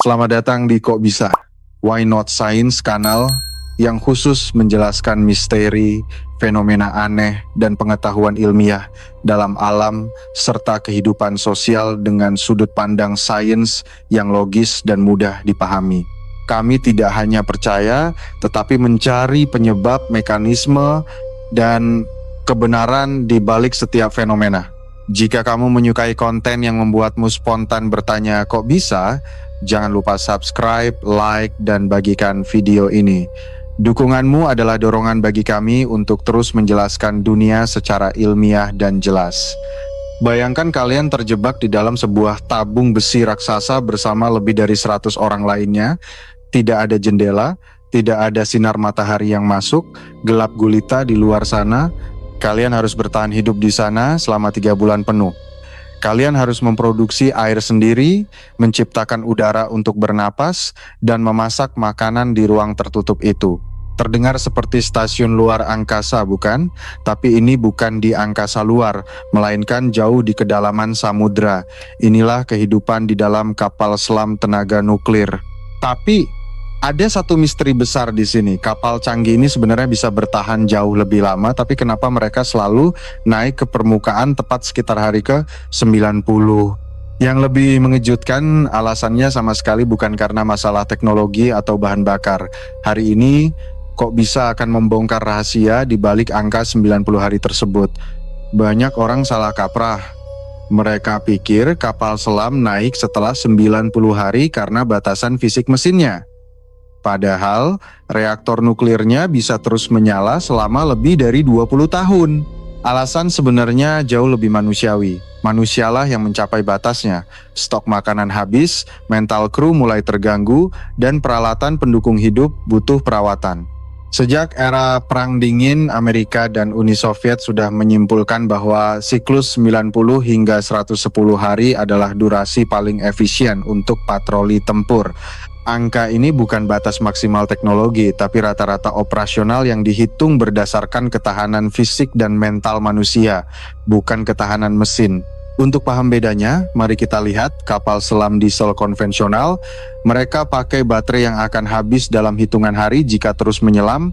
Selamat datang di Kok Bisa, Why Not Science kanal yang khusus menjelaskan misteri, fenomena aneh, dan pengetahuan ilmiah dalam alam serta kehidupan sosial dengan sudut pandang sains yang logis dan mudah dipahami. Kami tidak hanya percaya, tetapi mencari penyebab, mekanisme, dan kebenaran di balik setiap fenomena. Jika kamu menyukai konten yang membuatmu spontan bertanya kok bisa, jangan lupa subscribe, like, dan bagikan video ini. Dukunganmu adalah dorongan bagi kami untuk terus menjelaskan dunia secara ilmiah dan jelas. Bayangkan kalian terjebak di dalam sebuah tabung besi raksasa bersama lebih dari 100 orang lainnya. Tidak ada jendela, tidak ada sinar matahari yang masuk, gelap gulita di luar sana. Kalian harus bertahan hidup di sana selama 3 bulan penuh. Kalian harus memproduksi air sendiri, menciptakan udara untuk bernapas, dan memasak makanan di ruang tertutup itu. Terdengar seperti stasiun luar angkasa, bukan? Tapi ini bukan di angkasa luar, melainkan jauh di kedalaman samudra. Inilah kehidupan di dalam kapal selam tenaga nuklir. Tapi ada satu misteri besar di sini. Kapal canggih ini sebenarnya bisa bertahan jauh lebih lama, tapi kenapa mereka selalu naik ke permukaan tepat sekitar hari ke-90? Yang lebih mengejutkan, alasannya sama sekali bukan karena masalah teknologi atau bahan bakar. Hari ini, Kok Bisa akan membongkar rahasia di balik angka 90 hari tersebut. Banyak orang salah kaprah. Mereka pikir kapal selam naik setelah 90 hari karena batasan fisik mesinnya. Padahal, reaktor nuklirnya bisa terus menyala selama lebih dari 20 tahun. Alasan sebenarnya jauh lebih manusiawi. Manusialah yang mencapai batasnya. Stok makanan habis, mental kru mulai terganggu, dan peralatan pendukung hidup butuh perawatan. Sejak era Perang Dingin, Amerika dan Uni Soviet sudah menyimpulkan bahwa siklus 90 hingga 110 hari adalah durasi paling efisien untuk patroli tempur. Angka ini bukan batas maksimal teknologi, tapi rata-rata operasional yang dihitung berdasarkan ketahanan fisik dan mental manusia, bukan ketahanan mesin. Untuk paham bedanya, mari kita lihat kapal selam diesel konvensional. Mereka pakai baterai yang akan habis dalam hitungan hari jika terus menyelam.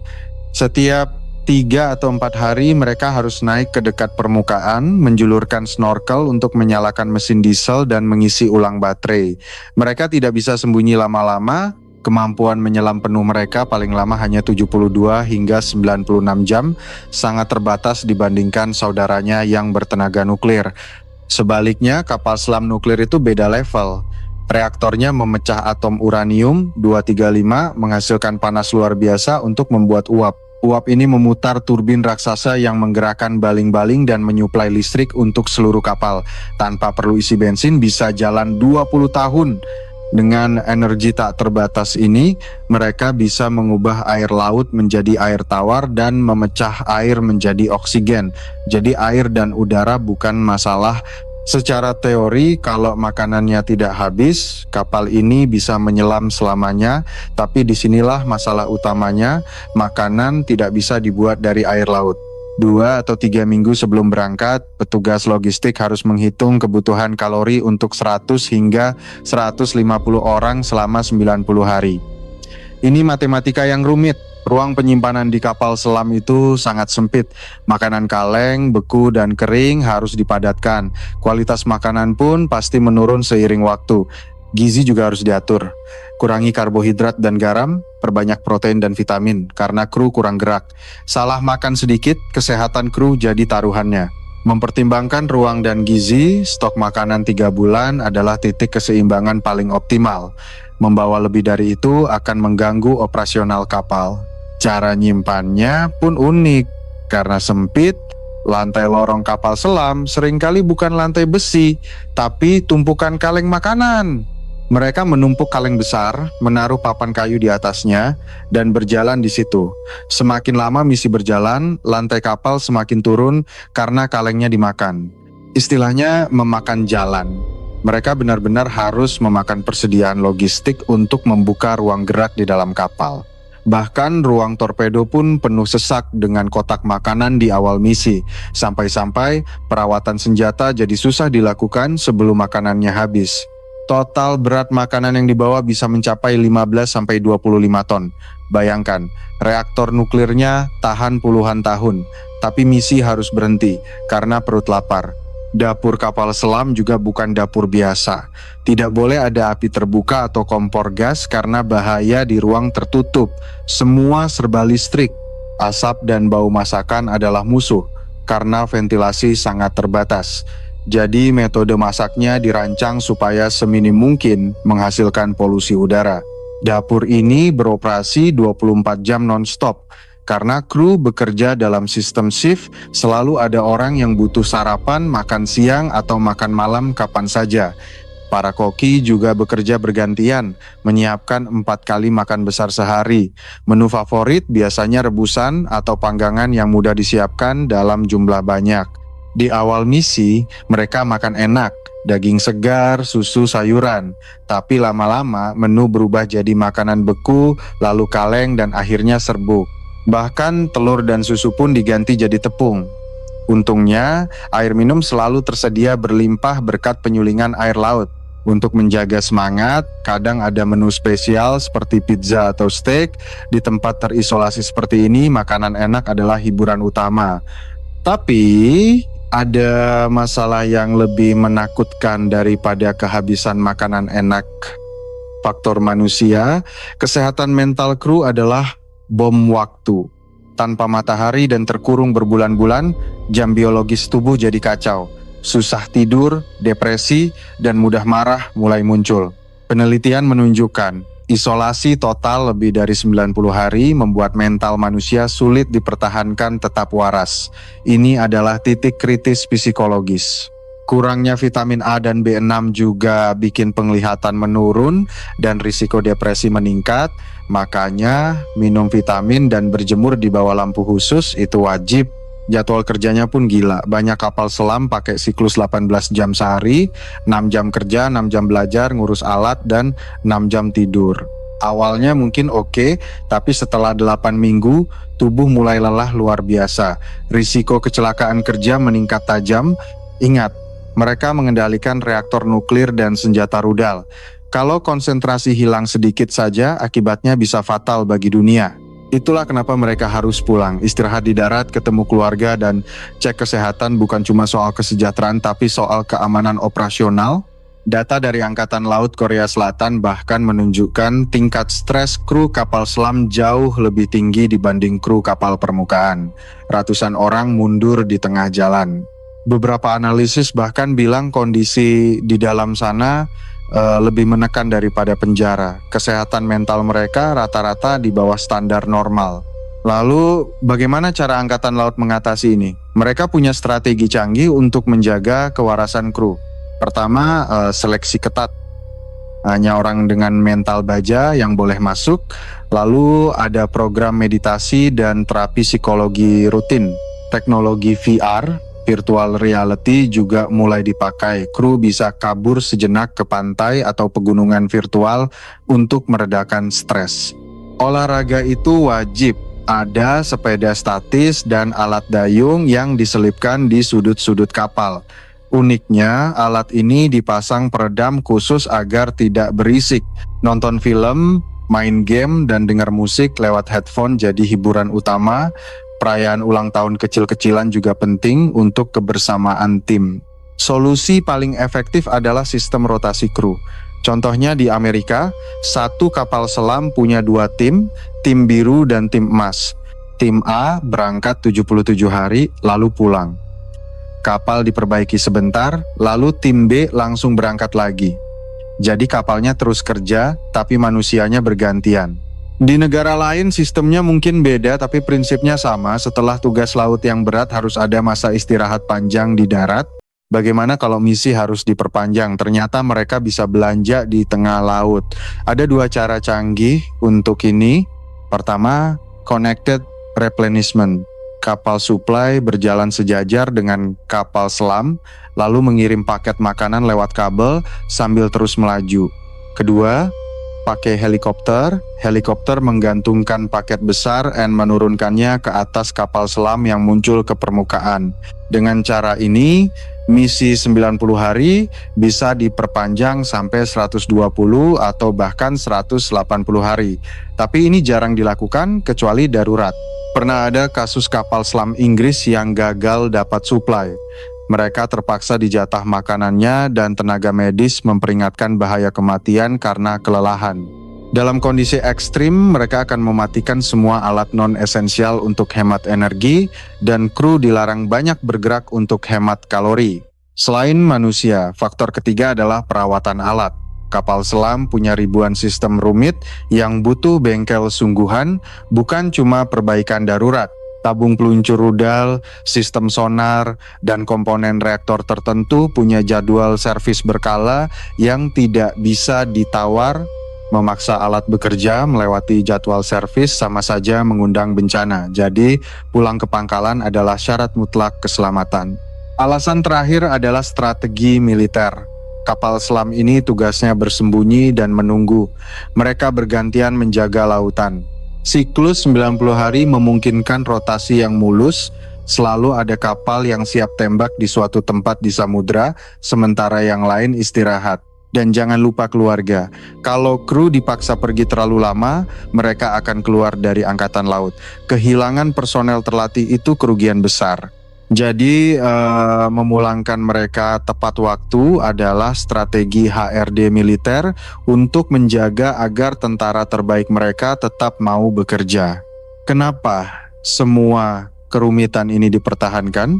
Setiap 3 atau 4 hari mereka harus naik ke dekat permukaan, menjulurkan snorkel untuk menyalakan mesin diesel dan mengisi ulang baterai. Mereka tidak bisa sembunyi lama-lama, kemampuan menyelam penuh mereka paling lama hanya 72 hingga 96 jam, sangat terbatas dibandingkan saudaranya yang bertenaga nuklir. Sebaliknya, kapal selam nuklir itu beda level. Reaktornya memecah atom uranium 235 menghasilkan panas luar biasa untuk membuat uap. Uap ini memutar turbin raksasa yang menggerakkan baling-baling dan menyuplai listrik untuk seluruh kapal. Tanpa perlu isi bensin bisa jalan 20 tahun. Dengan energi tak terbatas ini, mereka bisa mengubah air laut menjadi air tawar dan memecah air menjadi oksigen. Jadi air dan udara bukan masalah. Secara teori, kalau makanannya tidak habis, kapal ini bisa menyelam selamanya, tapi disinilah masalah utamanya, makanan tidak bisa dibuat dari air laut. 2 atau 3 minggu sebelum berangkat, petugas logistik harus menghitung kebutuhan kalori untuk 100 hingga 150 orang selama 90 hari. Ini matematika yang rumit. Ruang penyimpanan di kapal selam itu sangat sempit. Makanan kaleng, beku, dan kering harus dipadatkan. Kualitas makanan pun pasti menurun seiring waktu. Gizi juga harus diatur. Kurangi karbohidrat dan garam, perbanyak protein dan vitamin, karena kru kurang gerak. Salah makan sedikit, kesehatan kru jadi taruhannya. Mempertimbangkan ruang dan gizi, stok makanan 3 bulan adalah titik keseimbangan paling optimal. Membawa lebih dari itu akan mengganggu operasional kapal. Cara nyimpannya pun unik, karena sempit, lantai lorong kapal selam seringkali bukan lantai besi, tapi tumpukan kaleng makanan. Mereka menumpuk kaleng besar, menaruh papan kayu di atasnya, dan berjalan di situ. Semakin lama misi berjalan, lantai kapal semakin turun karena kalengnya dimakan. Istilahnya memakan jalan. Mereka benar-benar harus memakan persediaan logistik untuk membuka ruang gerak di dalam kapal. Bahkan ruang torpedo pun penuh sesak dengan kotak makanan di awal misi. Sampai-sampai perawatan senjata jadi susah dilakukan sebelum makanannya habis. Total berat makanan yang dibawa bisa mencapai 15-25 ton. Bayangkan, reaktor nuklirnya tahan puluhan tahun, tapi misi harus berhenti karena perut lapar. Dapur kapal selam juga bukan dapur biasa. Tidak boleh ada api terbuka atau kompor gas karena bahaya di ruang tertutup. Semua serba listrik. Asap dan bau masakan adalah musuh karena ventilasi sangat terbatas. Jadi metode masaknya dirancang supaya seminim mungkin menghasilkan polusi udara. Dapur ini beroperasi 24 jam non-stop. Karena kru bekerja dalam sistem shift, selalu ada orang yang butuh sarapan, makan siang, atau makan malam kapan saja. Para koki juga bekerja bergantian, menyiapkan 4 kali makan besar sehari. Menu favorit biasanya rebusan atau panggangan yang mudah disiapkan dalam jumlah banyak. Di awal misi, mereka makan enak, daging segar, susu, sayuran. Tapi lama-lama menu berubah jadi makanan beku, lalu kaleng, dan akhirnya serbuk. Bahkan telur dan susu pun diganti jadi tepung. Untungnya, air minum selalu tersedia berlimpah berkat penyulingan air laut. Untuk menjaga semangat, kadang ada menu spesial seperti pizza atau steak. Di tempat terisolasi seperti ini, makanan enak adalah hiburan utama. Tapi, ada masalah yang lebih menakutkan daripada kehabisan makanan enak. Faktor manusia, kesehatan mental kru adalah bom waktu. Tanpa matahari dan terkurung berbulan-bulan, jam biologis tubuh jadi kacau. Susah tidur, depresi, dan mudah marah mulai muncul. Penelitian menunjukkan, isolasi total lebih dari 90 hari membuat mental manusia sulit dipertahankan tetap waras. Ini adalah titik kritis psikologis. Kurangnya vitamin A dan B6 juga bikin penglihatan menurun dan risiko depresi meningkat. Makanya minum vitamin dan berjemur di bawah lampu khusus itu wajib. Jadwal kerjanya pun gila. Banyak kapal selam pakai siklus 18 jam sehari, 6 jam kerja, 6 jam belajar, ngurus alat, dan 6 jam tidur. Awalnya mungkin oke, tapi setelah 8 minggu, tubuh mulai lelah luar biasa. Risiko kecelakaan kerja meningkat tajam. Ingat, mereka mengendalikan reaktor nuklir dan senjata rudal. Kalau konsentrasi hilang sedikit saja, akibatnya bisa fatal bagi dunia. Itulah kenapa mereka harus pulang, istirahat di darat, ketemu keluarga, dan cek kesehatan bukan cuma soal kesejahteraan, tapi soal keamanan operasional. Data dari Angkatan Laut Korea Selatan bahkan menunjukkan tingkat stres kru kapal selam jauh lebih tinggi dibanding kru kapal permukaan. Ratusan orang mundur di tengah jalan. Beberapa analisis bahkan bilang kondisi di dalam sana lebih menekan daripada penjara. Kesehatan mental mereka rata-rata di bawah standar normal. Lalu, bagaimana cara Angkatan Laut mengatasi ini? Mereka punya strategi canggih untuk menjaga kewarasan kru. Pertama, seleksi ketat. Hanya orang dengan mental baja yang boleh masuk. Lalu ada program meditasi dan terapi psikologi rutin. Teknologi VR, virtual reality juga mulai dipakai. Kru bisa kabur sejenak ke pantai atau pegunungan virtual untuk meredakan stres. Olahraga itu wajib. Ada sepeda statis dan alat dayung yang diselipkan di sudut-sudut kapal. Uniknya, alat ini dipasang peredam khusus agar tidak berisik. Nonton film, main game, dan dengar musik lewat headphone jadi hiburan utama. Perayaan ulang tahun kecil-kecilan juga penting untuk kebersamaan tim. Solusi paling efektif adalah sistem rotasi kru. Contohnya di Amerika, satu kapal selam punya 2 tim biru dan tim emas. Tim A berangkat 77 hari lalu pulang. Kapal diperbaiki sebentar, lalu tim B langsung berangkat lagi. Jadi kapalnya terus kerja, tapi manusianya bergantian. Di negara lain sistemnya mungkin beda, tapi prinsipnya sama. Setelah tugas laut yang berat harus ada masa istirahat panjang di darat. Bagaimana kalau misi harus diperpanjang? Ternyata mereka bisa belanja di tengah laut. Ada 2 cara canggih untuk ini. Pertama, connected replenishment. Kapal supply berjalan sejajar dengan kapal selam, lalu mengirim paket makanan lewat kabel sambil terus melaju. Kedua, pakai helikopter. Helikopter menggantungkan paket besar dan menurunkannya ke atas kapal selam yang muncul ke permukaan. Dengan cara ini, Misi 90 hari bisa diperpanjang sampai 120 atau bahkan 180 hari. Tapi ini jarang dilakukan kecuali darurat. Pernah ada kasus kapal selam Inggris yang gagal dapat suplai. Mereka terpaksa dijatah makanannya dan tenaga medis memperingatkan bahaya kematian karena kelelahan. Dalam kondisi ekstrim, mereka akan mematikan semua alat non-esensial untuk hemat energi dan kru dilarang banyak bergerak untuk hemat kalori. Selain manusia, faktor ketiga adalah perawatan alat. Kapal selam punya ribuan sistem rumit yang butuh bengkel sungguhan, bukan cuma perbaikan darurat. Tabung peluncur rudal, sistem sonar, dan komponen reaktor tertentu punya jadwal servis berkala yang tidak bisa ditawar. Memaksa alat bekerja melewati jadwal servis sama saja mengundang bencana. Jadi, pulang ke pangkalan adalah syarat mutlak keselamatan. Alasan terakhir adalah strategi militer. Kapal selam ini tugasnya bersembunyi dan menunggu. Mereka bergantian menjaga lautan. Siklus 90 hari memungkinkan rotasi yang mulus, selalu ada kapal yang siap tembak di suatu tempat di samudra, sementara yang lain istirahat. Dan jangan lupa keluarga, kalau kru dipaksa pergi terlalu lama, mereka akan keluar dari angkatan laut. Kehilangan personel terlatih itu kerugian besar. Jadi memulangkan mereka tepat waktu adalah strategi HRD militer untuk menjaga agar tentara terbaik mereka tetap mau bekerja. Kenapa semua kerumitan ini dipertahankan?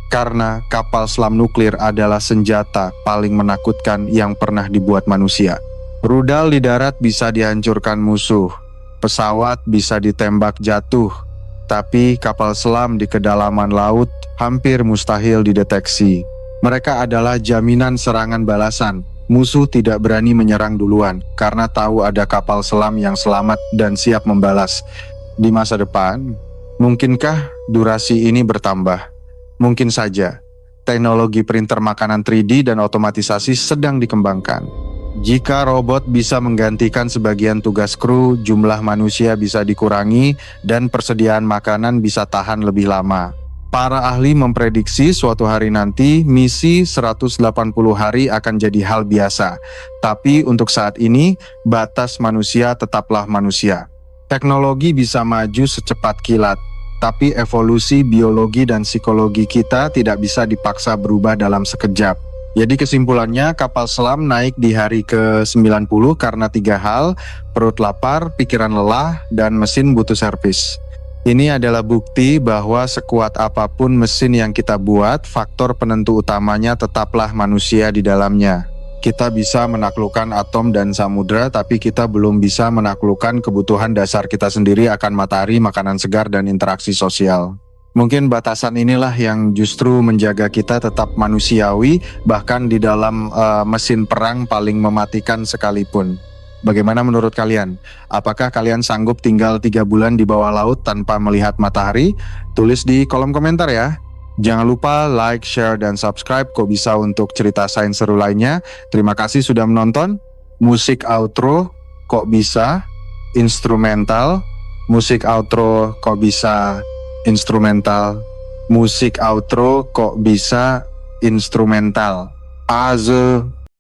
Karena kapal selam nuklir adalah senjata paling menakutkan yang pernah dibuat manusia. Rudal di darat bisa dihancurkan musuh, pesawat bisa ditembak jatuh, tapi kapal selam di kedalaman laut hampir mustahil dideteksi. Mereka adalah jaminan serangan balasan. Musuh tidak berani menyerang duluan karena tahu ada kapal selam yang selamat dan siap membalas. Di masa depan, mungkinkah durasi ini bertambah? Mungkin saja. Teknologi printer makanan 3D dan otomatisasi sedang dikembangkan. Jika robot bisa menggantikan sebagian tugas kru, jumlah manusia bisa dikurangi dan persediaan makanan bisa tahan lebih lama. Para ahli memprediksi suatu hari nanti misi 180 hari akan jadi hal biasa. Tapi untuk saat ini, batas manusia tetaplah manusia. Teknologi bisa maju secepat kilat, tapi evolusi biologi dan psikologi kita tidak bisa dipaksa berubah dalam sekejap. Jadi kesimpulannya, kapal selam naik di hari ke-90 karena 3 hal: perut lapar, pikiran lelah, dan mesin butuh servis. Ini adalah bukti bahwa sekuat apapun mesin yang kita buat, faktor penentu utamanya tetaplah manusia di dalamnya. Kita bisa menaklukkan atom dan samudra, tapi kita belum bisa menaklukkan kebutuhan dasar kita sendiri akan matahari, makanan segar, dan interaksi sosial. Mungkin batasan inilah yang justru menjaga kita tetap manusiawi, bahkan di dalam mesin perang paling mematikan sekalipun. Bagaimana menurut kalian? Apakah kalian sanggup tinggal 3 bulan di bawah laut tanpa melihat matahari? Tulis di kolom komentar ya. Jangan lupa like, share, dan subscribe Kok Bisa untuk cerita sains seru lainnya. Terima kasih sudah menonton. Musik outro Kok Bisa instrumental. Musik outro Kok Bisa instrumental. Musik outro Kok Bisa instrumental. Aze